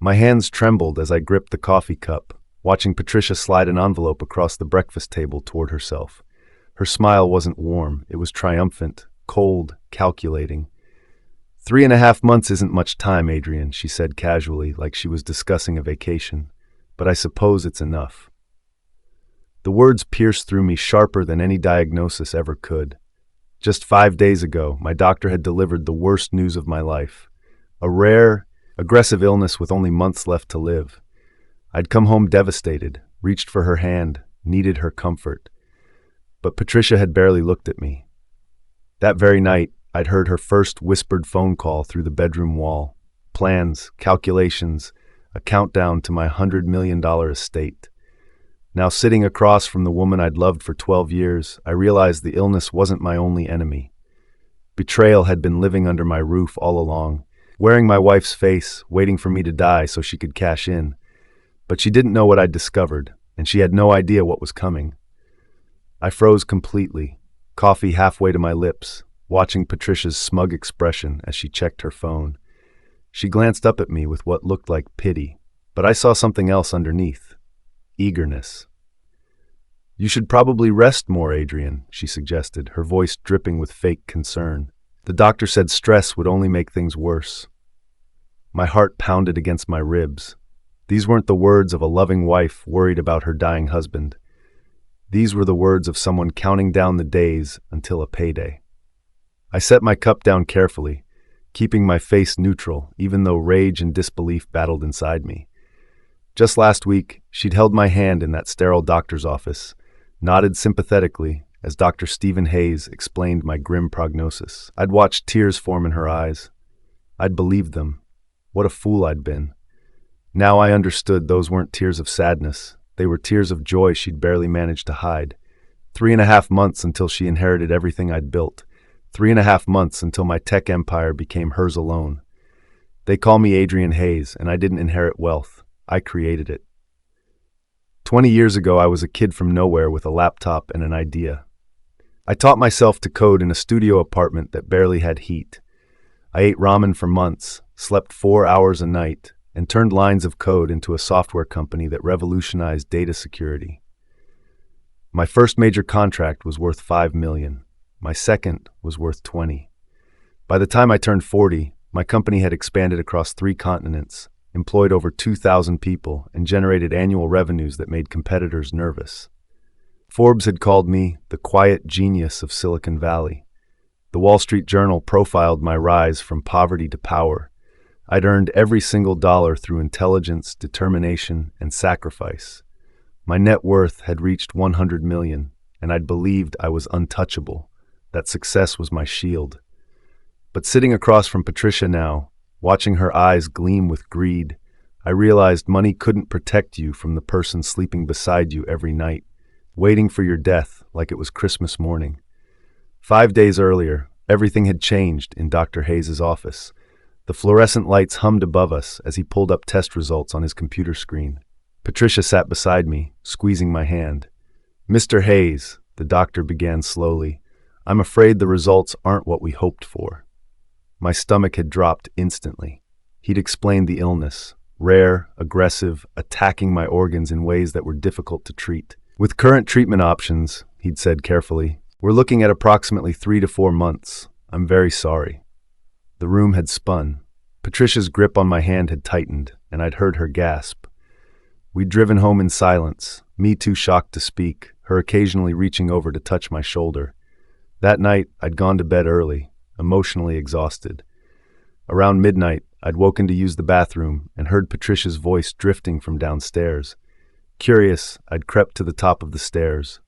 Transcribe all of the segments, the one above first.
My hands trembled as I gripped the coffee cup, watching Patricia slide an envelope across the breakfast table toward herself. Her smile wasn't warm, it was triumphant, cold, calculating. 3.5 months isn't much time, Adrian, she said casually, like she was discussing a vacation. But I suppose it's enough. The words pierced through me sharper than any diagnosis ever could. Just 5 days ago, my doctor had delivered the worst news of my life. A rare, aggressive illness with only months left to live. I'd come home devastated, reached for her hand, needed her comfort. But Patricia had barely looked at me. That very night, I'd heard her first whispered phone call through the bedroom wall. Plans, calculations, a countdown to my $100 million estate. Now sitting across from the woman I'd loved for 12 years, I realized the illness wasn't my only enemy. Betrayal had been living under my roof all along, wearing my wife's face, waiting for me to die so she could cash in. But she didn't know what I'd discovered, and she had no idea what was coming. I froze completely, coffee halfway to my lips, watching Patricia's smug expression as she checked her phone. She glanced up at me with what looked like pity, but I saw something else underneath. Eagerness. "You should probably rest more, Adrian," she suggested, her voice dripping with fake concern. "The doctor said stress would only make things worse." My heart pounded against my ribs. These weren't the words of a loving wife worried about her dying husband. These were the words of someone counting down the days until a payday. I set my cup down carefully, keeping my face neutral, even though rage and disbelief battled inside me. Just last week, she'd held my hand in that sterile doctor's office, nodded sympathetically as Dr. Stephen Hayes explained my grim prognosis. I'd watched tears form in her eyes. I'd believed them. What a fool I'd been. Now I understood those weren't tears of sadness. They were tears of joy she'd barely managed to hide. 3.5 months until she inherited everything I'd built. 3.5 months until my tech empire became hers alone. They call me Adrian Hayes, and I didn't inherit wealth. I created it. 20 years ago, I was a kid from nowhere with a laptop and an idea. I taught myself to code in a studio apartment that barely had heat. I ate ramen for months, slept 4 hours a night, and turned lines of code into a software company that revolutionized data security. My first major contract was worth $5 million. My second was worth 20. By the time I turned 40, my company had expanded across 3 continents, employed over 2,000 people, and generated annual revenues that made competitors nervous. Forbes had called me the quiet genius of Silicon Valley. The Wall Street Journal profiled my rise from poverty to power. I'd earned every single dollar through intelligence, determination, and sacrifice. My net worth had reached 100 million, and I'd believed I was untouchable, that success was my shield. But sitting across from Patricia now, watching her eyes gleam with greed, I realized money couldn't protect you from the person sleeping beside you every night, waiting for your death like it was Christmas morning. 5 days earlier, everything had changed in Dr. Hayes' office. The fluorescent lights hummed above us as he pulled up test results on his computer screen. Patricia sat beside me, squeezing my hand. "Mr. Hayes," the doctor began slowly, "I'm afraid the results aren't what we hoped for." My stomach had dropped instantly. He'd explained the illness, rare, aggressive, attacking my organs in ways that were difficult to treat. "With current treatment options," he'd said carefully, "we're looking at approximately 3 to 4 months. I'm very sorry." The room had spun. Patricia's grip on my hand had tightened, and I'd heard her gasp. We'd driven home in silence, me too shocked to speak, her occasionally reaching over to touch my shoulder. That night, I'd gone to bed early, emotionally exhausted. Around midnight, I'd woken to use the bathroom and heard Patricia's voice drifting from downstairs. Curious, I'd crept to the top of the stairs.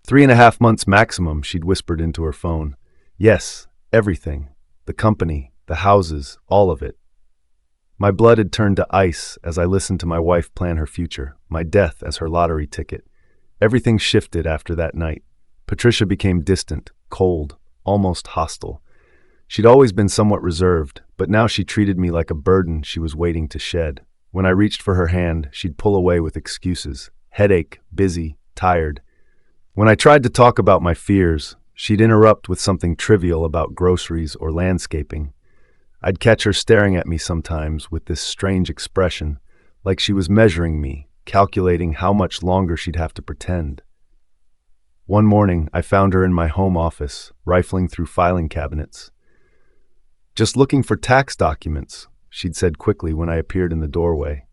3.5 months maximum, she'd whispered into her phone. Yes, everything. The company, the houses, all of it. My blood had turned to ice as I listened to my wife plan her future, my death as her lottery ticket. Everything shifted after that night. Patricia became distant, cold, almost hostile. She'd always been somewhat reserved, but now she treated me like a burden she was waiting to shed. When I reached for her hand, she'd pull away with excuses. Headache, busy, tired. When I tried to talk about my fears, she'd interrupt with something trivial about groceries or landscaping. I'd catch her staring at me sometimes with this strange expression, like she was measuring me, calculating how much longer she'd have to pretend. One morning, I found her in my home office, rifling through filing cabinets. "Just looking for tax documents," she'd said quickly when I appeared in the doorway.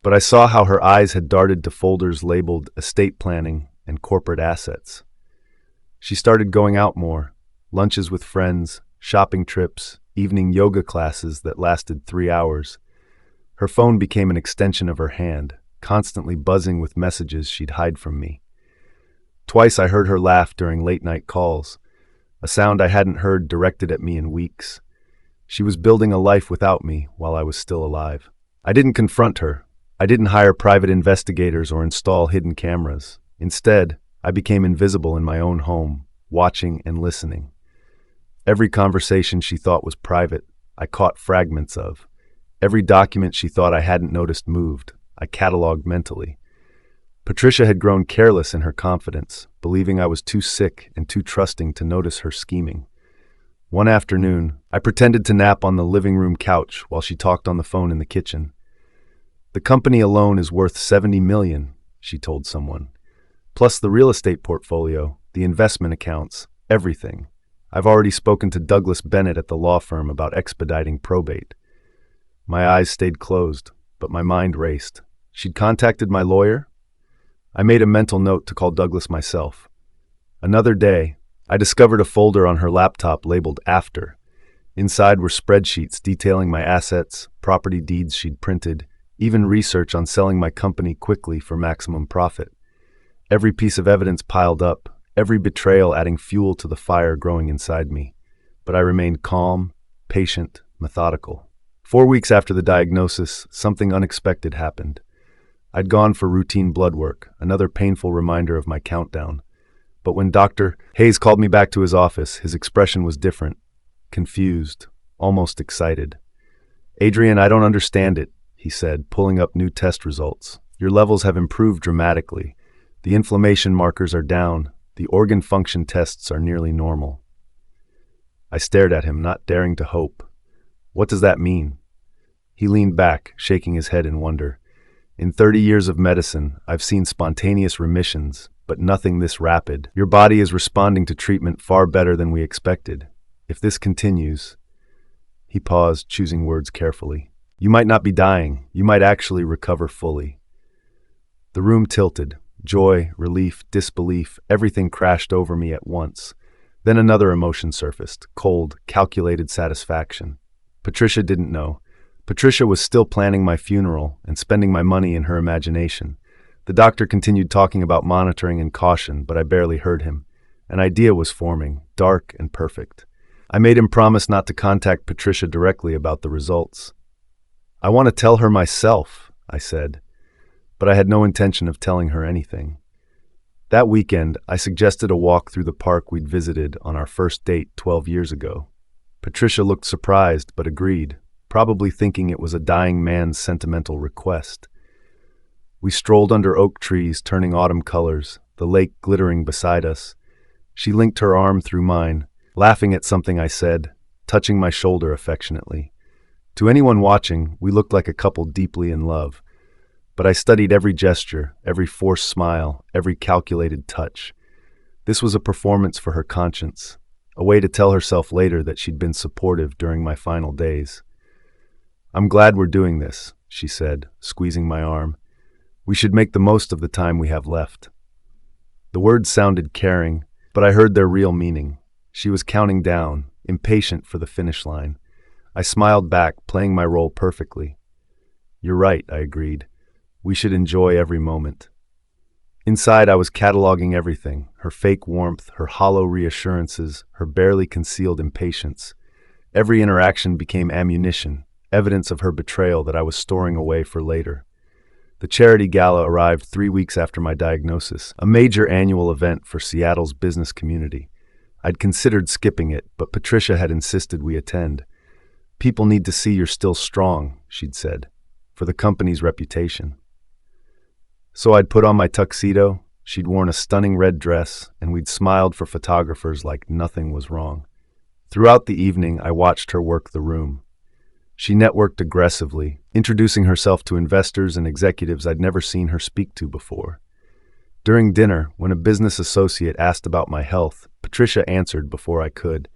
But I saw how her eyes had darted to folders labeled estate planning and corporate assets. She started going out more, lunches with friends, shopping trips, evening yoga classes that lasted 3 hours. Her phone became an extension of her hand, constantly buzzing with messages she'd hide from me. Twice I heard her laugh during late-night calls, a sound I hadn't heard directed at me in weeks. She was building a life without me while I was still alive. I didn't confront her. I didn't hire private investigators or install hidden cameras. Instead, I became invisible in my own home, watching and listening. Every conversation she thought was private, I caught fragments of. Every document she thought I hadn't noticed moved, I cataloged mentally. Patricia had grown careless in her confidence, believing I was too sick and too trusting to notice her scheming. One afternoon, I pretended to nap on the living room couch while she talked on the phone in the kitchen. "The company alone is worth $70 million, she told someone. Plus the real estate portfolio, the investment accounts, everything. I've already spoken to Douglas Bennett at the law firm about expediting probate." My eyes stayed closed, but my mind raced. She'd contacted my lawyer? I made a mental note to call Douglas myself. Another day, I discovered a folder on her laptop labeled After. Inside were spreadsheets detailing my assets, property deeds she'd printed, even research on selling my company quickly for maximum profit. Every piece of evidence piled up, every betrayal adding fuel to the fire growing inside me. But I remained calm, patient, methodical. 4 weeks after the diagnosis, something unexpected happened. I'd gone for routine blood work, another painful reminder of my countdown. But when Dr. Hayes called me back to his office, his expression was different. Confused, almost excited. "Adrian, I don't understand it," he said, pulling up new test results. "Your levels have improved dramatically. The inflammation markers are down. The organ function tests are nearly normal." I stared at him, not daring to hope. "What does that mean?" He leaned back, shaking his head in wonder. "In 30 years of medicine, I've seen spontaneous remissions, but nothing this rapid. Your body is responding to treatment far better than we expected. If this continues—" He paused, choosing words carefully. "You might not be dying. You might actually recover fully." The room tilted. Joy, relief, disbelief, everything crashed over me at once. Then another emotion surfaced, cold, calculated satisfaction. Patricia didn't know. Patricia was still planning my funeral and spending my money in her imagination. The doctor continued talking about monitoring and caution, but I barely heard him. An idea was forming, dark and perfect. I made him promise not to contact Patricia directly about the results. "I want to tell her myself," I said, but I had no intention of telling her anything. That weekend, I suggested a walk through the park we'd visited on our first date 12 years ago. Patricia looked surprised but agreed, probably thinking it was a dying man's sentimental request. We strolled under oak trees, turning autumn colors, the lake glittering beside us. She linked her arm through mine, laughing at something I said, touching my shoulder affectionately. To anyone watching, we looked like a couple deeply in love. But I studied every gesture, every forced smile, every calculated touch. This was a performance for her conscience, a way to tell herself later that she'd been supportive during my final days. "I'm glad we're doing this," she said, squeezing my arm. "We should make the most of the time we have left." The words sounded caring, but I heard their real meaning. She was counting down, impatient for the finish line. I smiled back, playing my role perfectly. "You're right," I agreed. "We should enjoy every moment." Inside, I was cataloging everything, her fake warmth, her hollow reassurances, her barely concealed impatience. Every interaction became ammunition, evidence of her betrayal that I was storing away for later. The charity gala arrived 3 weeks after my diagnosis, a major annual event for Seattle's business community. I'd considered skipping it, but Patricia had insisted we attend. "People need to see you're still strong," she'd said, "for the company's reputation." So I'd put on my tuxedo, she'd worn a stunning red dress, and we'd smiled for photographers like nothing was wrong. Throughout the evening, I watched her work the room. She networked aggressively, introducing herself to investors and executives I'd never seen her speak to before. During dinner, when a business associate asked about my health, Patricia answered before I could.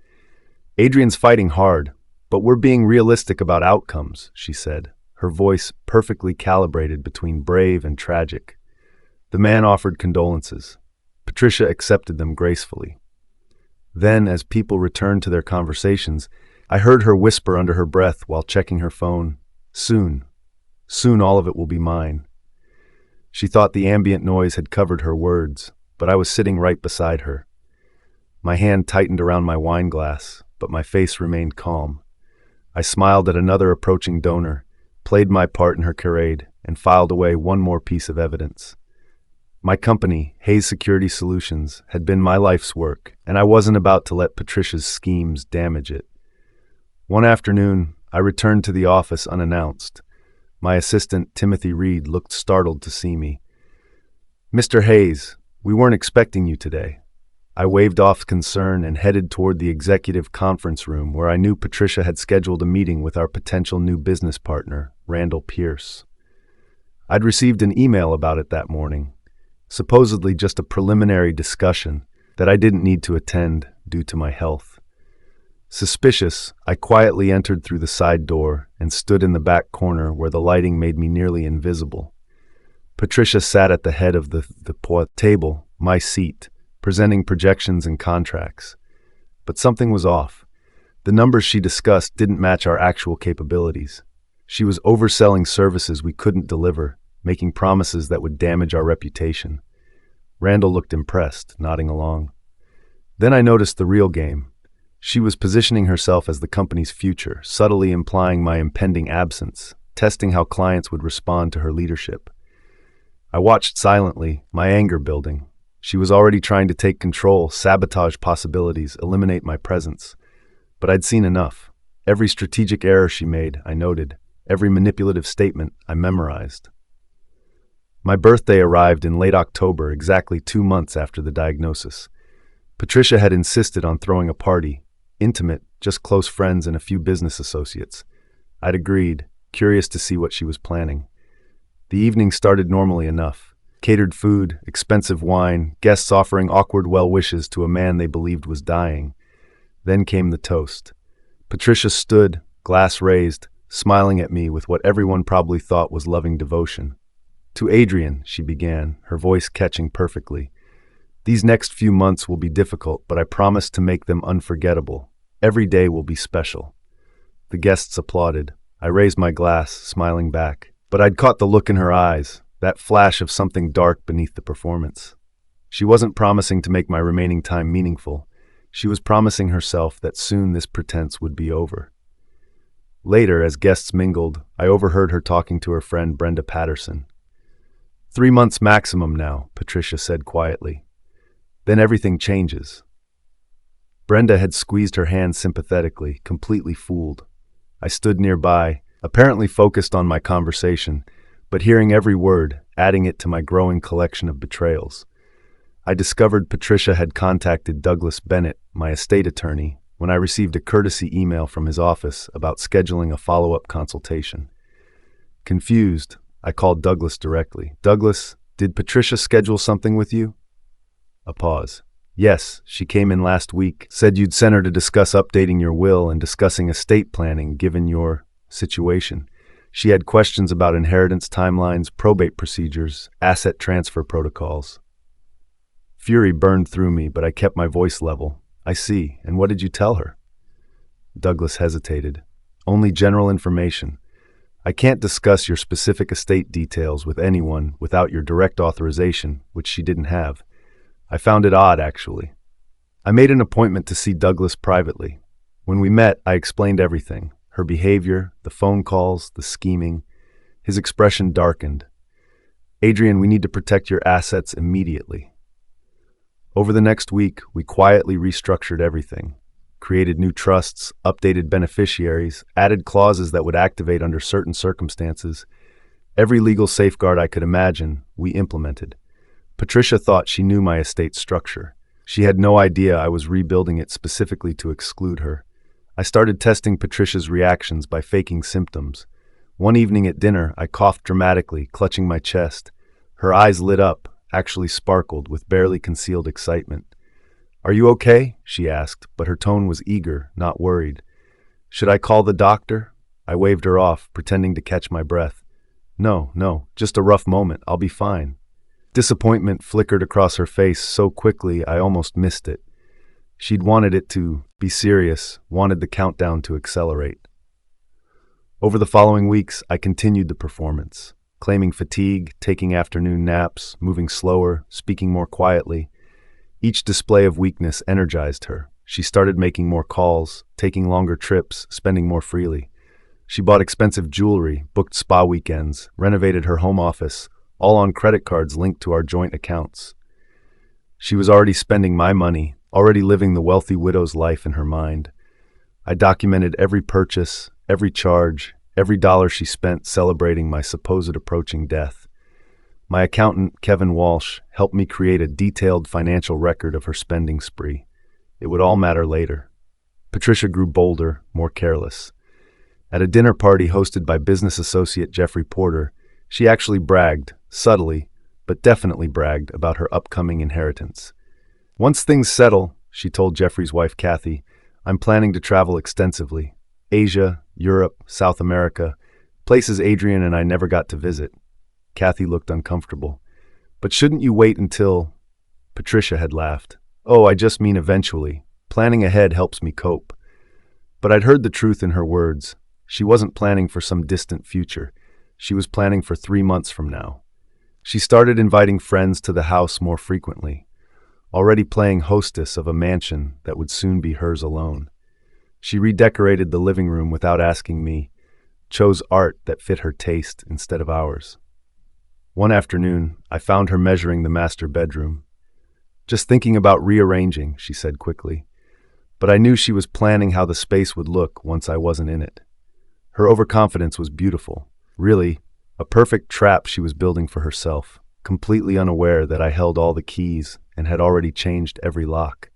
"Adrian's fighting hard, but we're being realistic about outcomes," she said, her voice perfectly calibrated between brave and tragic. The man offered condolences. Patricia accepted them gracefully. Then, as people returned to their conversations, I heard her whisper under her breath while checking her phone, "Soon, soon all of it will be mine." She thought the ambient noise had covered her words, but I was sitting right beside her. My hand tightened around my wine glass, but my face remained calm. I smiled at another approaching donor, played my part in her charade, and filed away one more piece of evidence. My company, Hayes Security Solutions, had been my life's work, and I wasn't about to let Patricia's schemes damage it. One afternoon, I returned to the office unannounced. My assistant, Timothy Reed, looked startled to see me. "Mr. Hayes, we weren't expecting you today." I waved off concern and headed toward the executive conference room where I knew Patricia had scheduled a meeting with our potential new business partner, Randall Pierce. I'd received an email about it that morning, supposedly just a preliminary discussion that I didn't need to attend due to my health. Suspicious, I quietly entered through the side door and stood in the back corner where the lighting made me nearly invisible. Patricia sat at the head of the table, my seat, presenting projections and contracts. But something was off. The numbers she discussed didn't match our actual capabilities. She was overselling services we couldn't deliver, making promises that would damage our reputation. Randall looked impressed, nodding along. Then I noticed the real game. She was positioning herself as the company's future, subtly implying my impending absence, testing how clients would respond to her leadership. I watched silently, my anger building. She was already trying to take control, sabotage possibilities, eliminate my presence. But I'd seen enough. Every strategic error she made, I noted. Every manipulative statement, I memorized. My birthday arrived in late October, exactly 2 months after the diagnosis. Patricia had insisted on throwing a party, intimate, just close friends and a few business associates. I'd agreed, curious to see what she was planning. The evening started normally enough. Catered food, expensive wine, guests offering awkward well wishes to a man they believed was dying. Then came the toast. Patricia stood, glass raised, smiling at me with what everyone probably thought was loving devotion. "To Adrian," she began, her voice catching perfectly. "These next few months will be difficult, but I promise to make them unforgettable. Every day will be special." The guests applauded. I raised my glass, smiling back. But I'd caught the look in her eyes, that flash of something dark beneath the performance. She wasn't promising to make my remaining time meaningful. She was promising herself that soon this pretense would be over. Later, as guests mingled, I overheard her talking to her friend Brenda Patterson. 3 months maximum now," Patricia said quietly. "Then everything changes." Brenda had squeezed her hand sympathetically, completely fooled. I stood nearby, apparently focused on my conversation, but hearing every word, adding it to my growing collection of betrayals. I discovered Patricia had contacted Douglas Bennett, my estate attorney, when I received a courtesy email from his office about scheduling a follow-up consultation. Confused, I called Douglas directly. "Douglas, did Patricia schedule something with you?" A pause. "Yes, she came in last week, said you'd sent her to discuss updating your will and discussing estate planning given your situation. She had questions about inheritance timelines, probate procedures, asset transfer protocols." Fury burned through me, but I kept my voice level. "I see. And what did you tell her?" Douglas hesitated. "Only general information. I can't discuss your specific estate details with anyone without your direct authorization, which she didn't have. I found it odd, actually." I made an appointment to see Douglas privately. When we met, I explained everything. Her behavior, the phone calls, the scheming. His expression darkened. "Adrian, we need to protect your assets immediately." Over the next week, we quietly restructured everything. Created new trusts, updated beneficiaries, added clauses that would activate under certain circumstances. Every legal safeguard I could imagine, we implemented. Patricia thought she knew my estate structure. She had no idea I was rebuilding it specifically to exclude her. I started testing Patricia's reactions by faking symptoms. One evening at dinner, I coughed dramatically, clutching my chest. Her eyes lit up, actually sparkled with barely concealed excitement. "Are you okay?" she asked, but her tone was eager, not worried. "Should I call the doctor?" I waved her off, pretending to catch my breath. No, just a rough moment. I'll be fine." Disappointment flickered across her face so quickly I almost missed it. She'd wanted it to be serious, wanted the countdown to accelerate. Over the following weeks, I continued the performance, claiming fatigue, taking afternoon naps, moving slower, speaking more quietly. Each display of weakness energized her. She started making more calls, taking longer trips, spending more freely. She bought expensive jewelry, booked spa weekends, renovated her home office, all on credit cards linked to our joint accounts. She was already spending my money, already living the wealthy widow's life in her mind. I documented every purchase, every charge, every dollar she spent celebrating my supposed approaching death. My accountant, Kevin Walsh, helped me create a detailed financial record of her spending spree. It would all matter later. Patricia grew bolder, more careless. At a dinner party hosted by business associate Jeffrey Porter, she actually bragged, subtly, but definitely bragged about her upcoming inheritance. "Once things settle," she told Jeffrey's wife Kathy, "I'm planning to travel extensively. Asia, Europe, South America, places Adrian and I never got to visit." Kathy looked uncomfortable. "But shouldn't you wait until—" Patricia had laughed. "Oh, I just mean eventually. Planning ahead helps me cope." But I'd heard the truth in her words. She wasn't planning for some distant future. She was planning for 3 months from now. She started inviting friends to the house more frequently, already playing hostess of a mansion that would soon be hers alone. She redecorated the living room without asking me, chose art that fit her taste instead of ours. One afternoon, I found her measuring the master bedroom. "Just thinking about rearranging," she said quickly. But I knew she was planning how the space would look once I wasn't in it. Her overconfidence was beautiful. Really, a perfect trap she was building for herself, completely unaware that I held all the keys and had already changed every lock.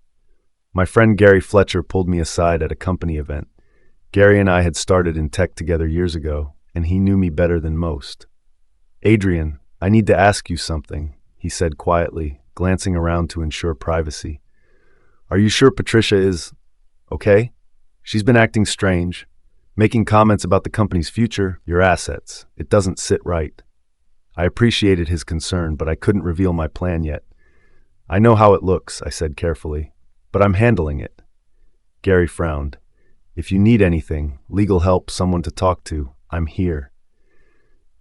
My friend Gary Fletcher pulled me aside at a company event. Gary and I had started in tech together years ago, and he knew me better than most. "Adrian, I need to ask you something," he said quietly, glancing around to ensure privacy. "Are you sure Patricia is okay? She's been acting strange, making comments about the company's future, your assets. It doesn't sit right." I appreciated his concern, but I couldn't reveal my plan yet. "I know how it looks," I said carefully, "but I'm handling it." Gary frowned. "If you need anything, legal help, someone to talk to, I'm here."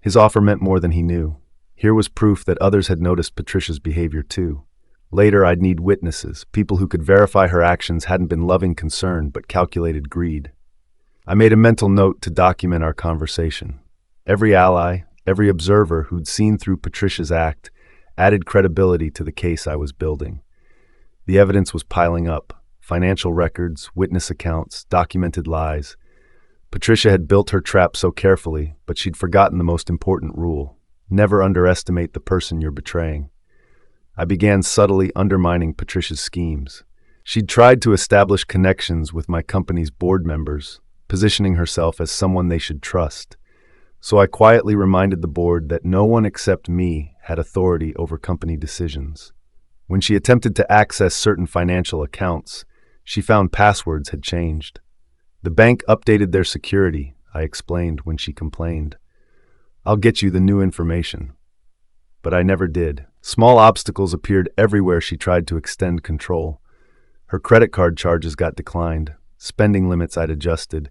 His offer meant more than he knew. Here was proof that others had noticed Patricia's behavior too. Later, I'd need witnesses, people who could verify her actions hadn't been loving concern but calculated greed. I made a mental note to document our conversation. Every ally, every observer who'd seen through Patricia's act added credibility to the case I was building. The evidence was piling up: financial records, witness accounts, documented lies. Patricia had built her trap so carefully, but she'd forgotten the most important rule: never underestimate the person you're betraying. I began subtly undermining Patricia's schemes. She'd tried to establish connections with my company's board members, positioning herself as someone they should trust. So I quietly reminded the board that no one except me had authority over company decisions. When she attempted to access certain financial accounts, she found passwords had changed. "The bank updated their security," I explained when she complained. "I'll get you the new information." But I never did. Small obstacles appeared everywhere she tried to extend control. Her credit card charges got declined, spending limits I'd adjusted.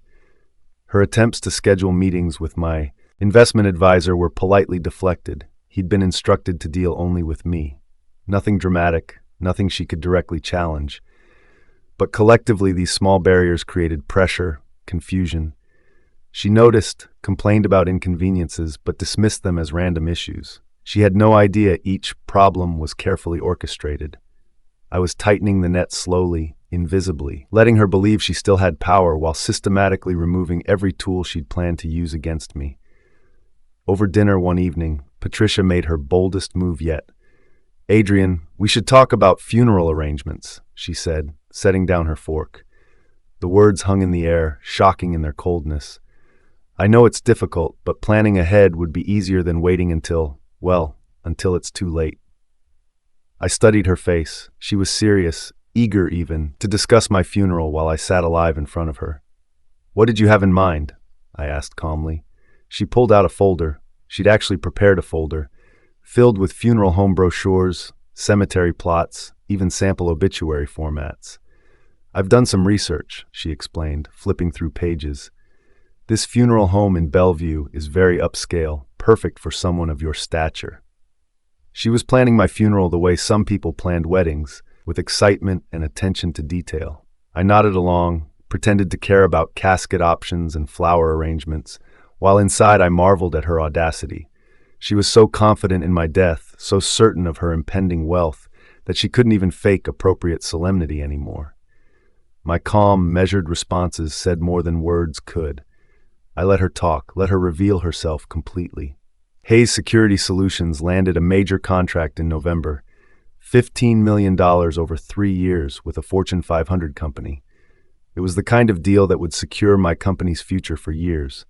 Her attempts to schedule meetings with my investment advisor were politely deflected. He'd been instructed to deal only with me. Nothing dramatic, nothing she could directly challenge. But collectively, these small barriers created pressure, confusion. She noticed, complained about inconveniences, but dismissed them as random issues. She had no idea each problem was carefully orchestrated. I was tightening the net slowly, invisibly, letting her believe she still had power while systematically removing every tool she'd planned to use against me. Over dinner one evening, Patricia made her boldest move yet. "Adrian, we should talk about funeral arrangements," she said, setting down her fork. The words hung in the air, shocking in their coldness. I know it's difficult, but planning ahead would be easier than waiting until it's too late. I studied her face. She was serious, eager even, to discuss my funeral while I sat alive in front of her. "What did you have in mind?" I asked calmly. She pulled out a folder. She'd actually prepared a folder, filled with funeral home brochures, cemetery plots, even sample obituary formats. "I've done some research," she explained, flipping through pages. "This funeral home in Bellevue is very upscale, perfect for someone of your stature." She was planning my funeral the way some people planned weddings, with excitement and attention to detail. I nodded along, pretended to care about casket options and flower arrangements, while inside I marveled at her audacity. She was so confident in my death, so certain of her impending wealth, that she couldn't even fake appropriate solemnity anymore. My calm, measured responses said more than words could. I let her talk, let her reveal herself completely. Hayes Security Solutions landed a major contract in November, $15 million over 3 years with a Fortune 500 company. It was the kind of deal that would secure my company's future for years.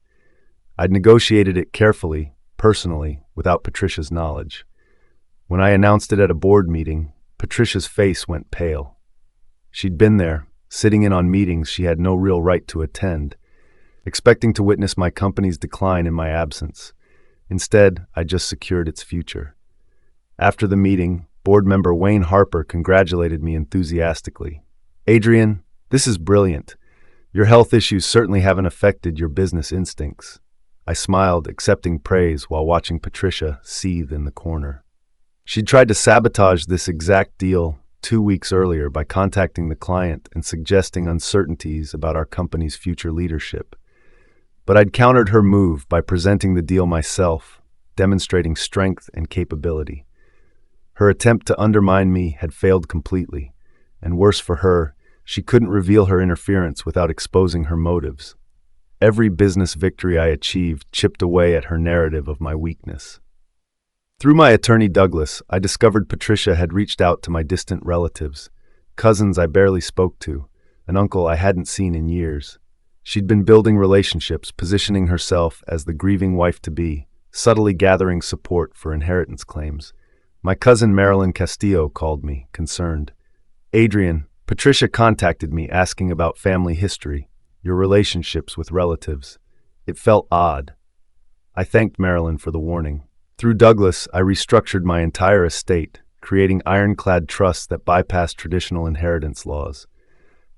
I'd negotiated it carefully, personally, without Patricia's knowledge. When I announced it at a board meeting, Patricia's face went pale. She'd been there, sitting in on meetings she had no real right to attend, expecting to witness my company's decline in my absence. Instead, I just secured its future. After the meeting, board member Wayne Harper congratulated me enthusiastically. "Adrian, this is brilliant. Your health issues certainly haven't affected your business instincts." I smiled, accepting praise while watching Patricia seethe in the corner. She'd tried to sabotage this exact deal 2 weeks earlier by contacting the client and suggesting uncertainties about our company's future leadership. But I'd countered her move by presenting the deal myself, demonstrating strength and capability. Her attempt to undermine me had failed completely, and worse for her, she couldn't reveal her interference without exposing her motives. Every business victory I achieved chipped away at her narrative of my weakness. Through my attorney Douglas, I discovered Patricia had reached out to my distant relatives, cousins I barely spoke to, an uncle I hadn't seen in years. She'd been building relationships, positioning herself as the grieving wife-to-be, subtly gathering support for inheritance claims. My cousin Marilyn Castillo called me, concerned. "Adrian, Patricia contacted me asking about family history, your relationships with relatives." It felt odd. I thanked Marilyn for the warning. Through Douglas, I restructured my entire estate, creating ironclad trusts that bypassed traditional inheritance laws.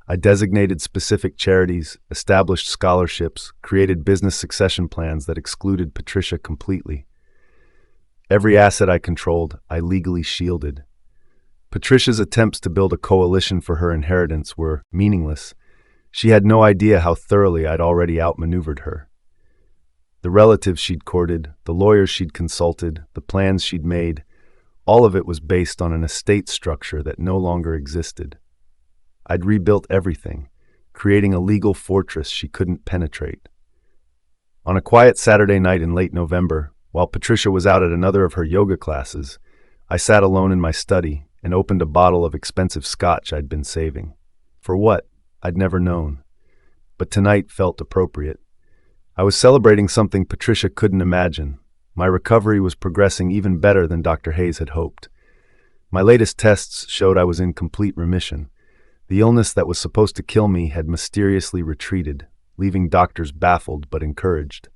I designated specific charities, established scholarships, created business succession plans that excluded Patricia completely. Every asset I controlled, I legally shielded. Patricia's attempts to build a coalition for her inheritance were meaningless. She had no idea how thoroughly I'd already outmaneuvered her. The relatives she'd courted, the lawyers she'd consulted, the plans she'd made, all of it was based on an estate structure that no longer existed. I'd rebuilt everything, creating a legal fortress she couldn't penetrate. On a quiet Saturday night in late November, while Patricia was out at another of her yoga classes, I sat alone in my study and opened a bottle of expensive scotch I'd been saving. For what? I'd never known. But tonight felt appropriate. I was celebrating something Patricia couldn't imagine. My recovery was progressing even better than Dr. Hayes had hoped. My latest tests showed I was in complete remission. The illness that was supposed to kill me had mysteriously retreated, leaving doctors baffled but encouraged.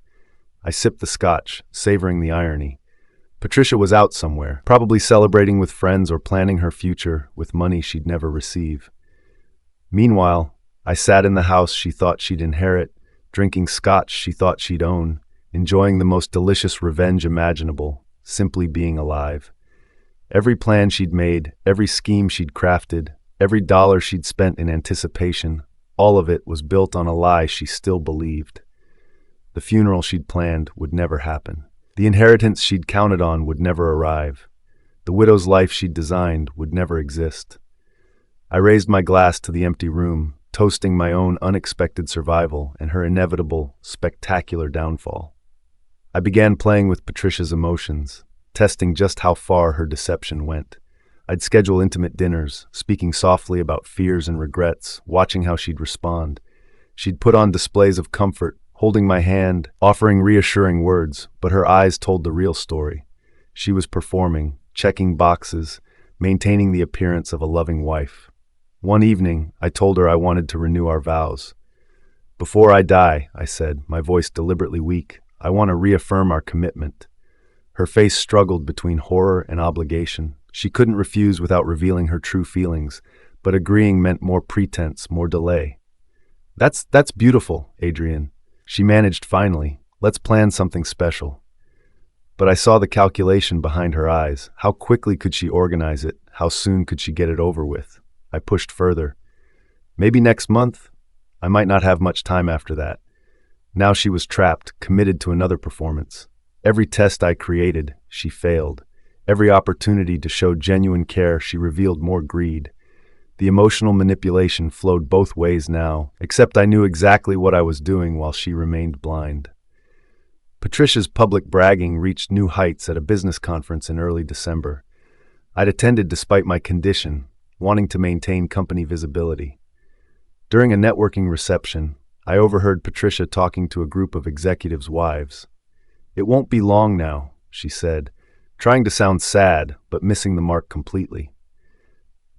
I sipped the scotch, savoring the irony. Patricia was out somewhere, probably celebrating with friends or planning her future with money she'd never receive. Meanwhile, I sat in the house she thought she'd inherit, drinking scotch she thought she'd own, enjoying the most delicious revenge imaginable, simply being alive. Every plan she'd made, every scheme she'd crafted, every dollar she'd spent in anticipation, all of it was built on a lie she still believed. The funeral she'd planned would never happen. The inheritance she'd counted on would never arrive. The widow's life she'd designed would never exist. I raised my glass to the empty room, toasting my own unexpected survival and her inevitable, spectacular downfall. I began playing with Patricia's emotions, testing just how far her deception went. I'd schedule intimate dinners, speaking softly about fears and regrets, watching how she'd respond. She'd put on displays of comfort, holding my hand, offering reassuring words, but her eyes told the real story. She was performing, checking boxes, maintaining the appearance of a loving wife. One evening, I told her I wanted to renew our vows. "Before I die," I said, my voice deliberately weak, "I want to reaffirm our commitment." Her face struggled between horror and obligation. She couldn't refuse without revealing her true feelings, but agreeing meant more pretense, more delay. That's beautiful, Adrian," she managed finally. "Let's plan something special." But I saw the calculation behind her eyes. How quickly could she organize it? How soon could she get it over with? I pushed further. "Maybe next month?" I might not have much time after that. Now she was trapped, committed to another performance. Every test I created, she failed. Every opportunity to show genuine care, she revealed more greed. The emotional manipulation flowed both ways now, except I knew exactly what I was doing while she remained blind. Patricia's public bragging reached new heights at a business conference in early December. I'd attended despite my condition, wanting to maintain company visibility. During a networking reception, I overheard Patricia talking to a group of executives' wives. "It won't be long now," she said, trying to sound sad, but missing the mark completely.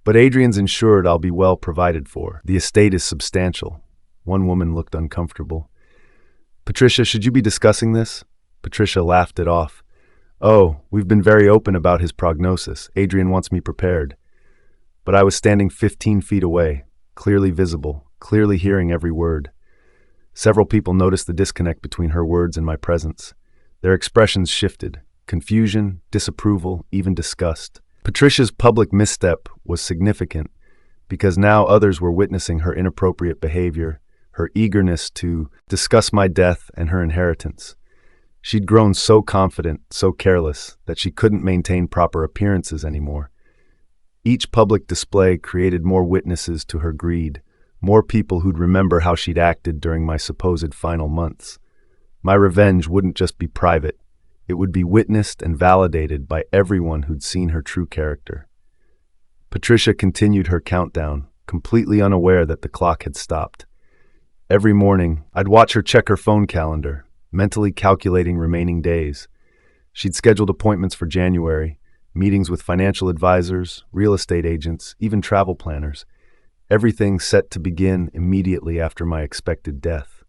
"But Adrian's ensured I'll be well provided for. The estate is substantial." One woman looked uncomfortable. "Patricia, should you be discussing this?" Patricia laughed it off. "Oh, we've been very open about his prognosis. Adrian wants me prepared." But I was standing 15 feet away, clearly visible, clearly hearing every word. Several people noticed the disconnect between her words and my presence. Their expressions shifted: confusion, disapproval, even disgust. Patricia's public misstep was significant because now others were witnessing her inappropriate behavior, her eagerness to discuss my death and her inheritance. She'd grown so confident, so careless, that she couldn't maintain proper appearances anymore. Each public display created more witnesses to her greed, more people who'd remember how she'd acted during my supposed final months. My revenge wouldn't just be private. It would be witnessed and validated by everyone who'd seen her true character. Patricia continued her countdown, completely unaware that the clock had stopped. Every morning, I'd watch her check her phone calendar, mentally calculating remaining days. She'd scheduled appointments for January, meetings with financial advisors, real estate agents, even travel planners. Everything set to begin immediately after my expected death.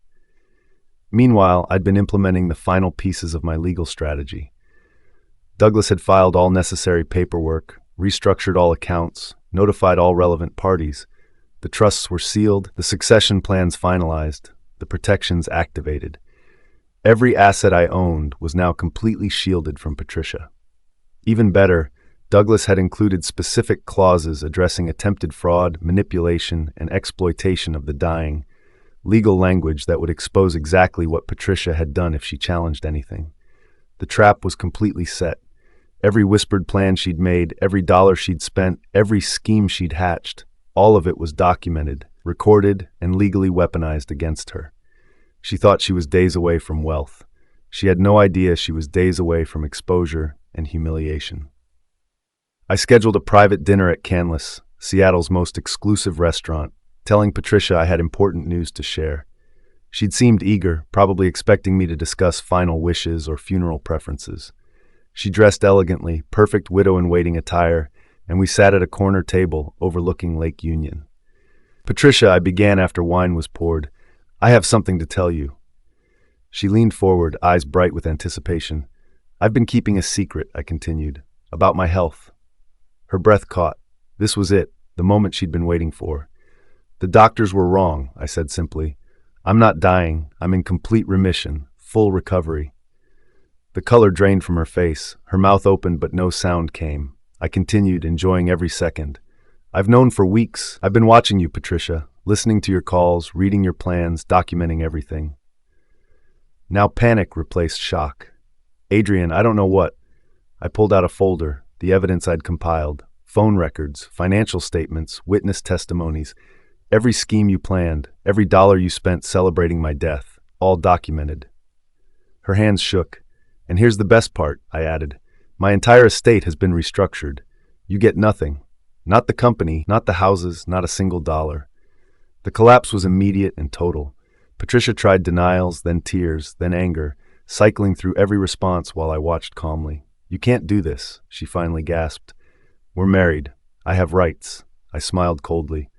Meanwhile, I'd been implementing the final pieces of my legal strategy. Douglas had filed all necessary paperwork, restructured all accounts, notified all relevant parties. The trusts were sealed, the succession plans finalized, the protections activated. Every asset I owned was now completely shielded from Patricia. Even better, Douglas had included specific clauses addressing attempted fraud, manipulation, and exploitation of the dying. Legal language that would expose exactly what Patricia had done if she challenged anything. The trap was completely set. Every whispered plan she'd made, every dollar she'd spent, every scheme she'd hatched, all of it was documented, recorded, and legally weaponized against her. She thought she was days away from wealth. She had no idea she was days away from exposure and humiliation. I scheduled a private dinner at Canlis, Seattle's most exclusive restaurant, telling Patricia I had important news to share. She'd seemed eager, probably expecting me to discuss final wishes or funeral preferences. She dressed elegantly, perfect widow-in-waiting attire, and we sat at a corner table overlooking Lake Union. "Patricia," I began after wine was poured, "I have something to tell you." She leaned forward, eyes bright with anticipation. "I've been keeping a secret," I continued, "about my health." Her breath caught. This was it, the moment she'd been waiting for. "The doctors were wrong," I said simply. "I'm not dying. I'm in complete remission, full recovery." The color drained from her face. Her mouth opened, but no sound came. I continued, enjoying every second. "I've known for weeks. I've been watching you, Patricia, listening to your calls, reading your plans, documenting everything." Now panic replaced shock. "Adrian, I don't know what." I pulled out a folder, the evidence I'd compiled, phone records, financial statements, witness testimonies. Every scheme you planned, every dollar you spent celebrating my death, all documented. Her hands shook. "And here's the best part," I added. "My entire estate has been restructured. You get nothing. Not the company, not the houses, not a single dollar." The collapse was immediate and total. Patricia tried denials, then tears, then anger, cycling through every response while I watched calmly. "You can't do this," she finally gasped. "We're married. I have rights." I smiled coldly.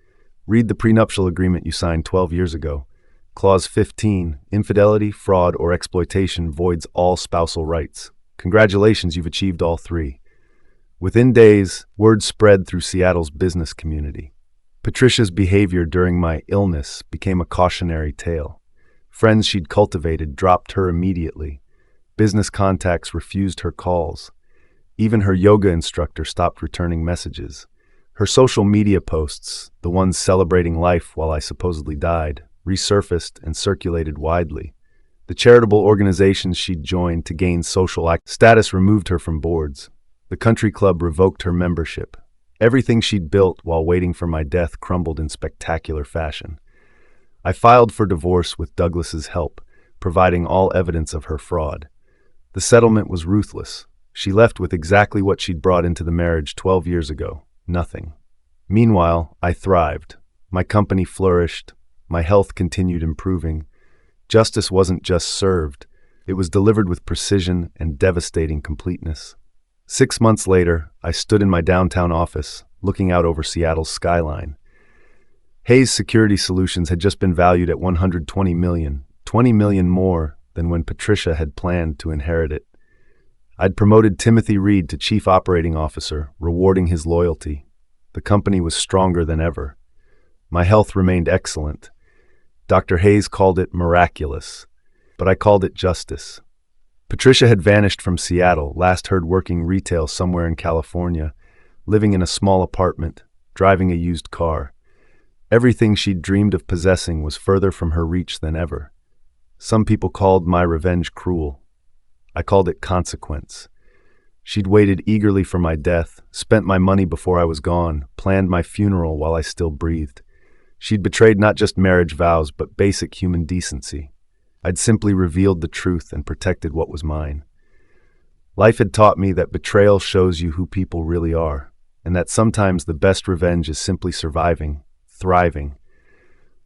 "Read the prenuptial agreement you signed 12 years ago. Clause 15, infidelity, fraud, or exploitation voids all spousal rights. Congratulations, you've achieved all three." Within days, word spread through Seattle's business community. Patricia's behavior during my illness became a cautionary tale. Friends she'd cultivated dropped her immediately. Business contacts refused her calls. Even her yoga instructor stopped returning messages. Her social media posts, the ones celebrating life while I supposedly died, resurfaced and circulated widely. The charitable organizations she'd joined to gain social status removed her from boards. The country club revoked her membership. Everything she'd built while waiting for my death crumbled in spectacular fashion. I filed for divorce with Douglas's help, providing all evidence of her fraud. The settlement was ruthless. She left with exactly what she'd brought into the marriage 12 years ago: nothing. Meanwhile, I thrived. My company flourished. My health continued improving. Justice wasn't just served. It was delivered with precision and devastating completeness. 6 months later, I stood in my downtown office, looking out over Seattle's skyline. Hayes Security Solutions had just been valued at $120 million, $20 million more than when Patricia had planned to inherit it. I'd promoted Timothy Reed to Chief Operating Officer, rewarding his loyalty. The company was stronger than ever. My health remained excellent. Dr. Hayes called it miraculous, but I called it justice. Patricia had vanished from Seattle, last heard working retail somewhere in California, living in a small apartment, driving a used car. Everything she'd dreamed of possessing was further from her reach than ever. Some people called my revenge cruel. I called it consequence. She'd waited eagerly for my death, spent my money before I was gone, planned my funeral while I still breathed. She'd betrayed not just marriage vows, but basic human decency. I'd simply revealed the truth and protected what was mine. Life had taught me that betrayal shows you who people really are, and that sometimes the best revenge is simply surviving, thriving.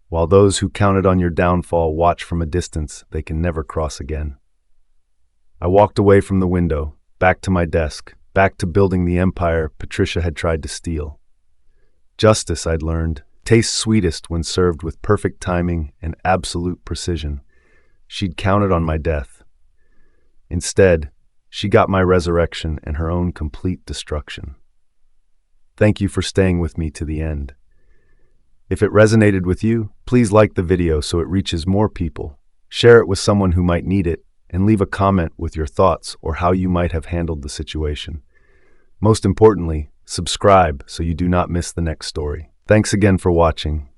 While those who counted on your downfall watch from a distance, they can never cross again. I walked away from the window, back to my desk, back to building the empire Patricia had tried to steal. Justice, I'd learned, tastes sweetest when served with perfect timing and absolute precision. She'd counted on my death. Instead, she got my resurrection and her own complete destruction. Thank you for staying with me to the end. If it resonated with you, please like the video so it reaches more people. Share it with someone who might need it, and leave a comment with your thoughts or how you might have handled the situation. Most importantly, subscribe so you do not miss the next story. Thanks again for watching.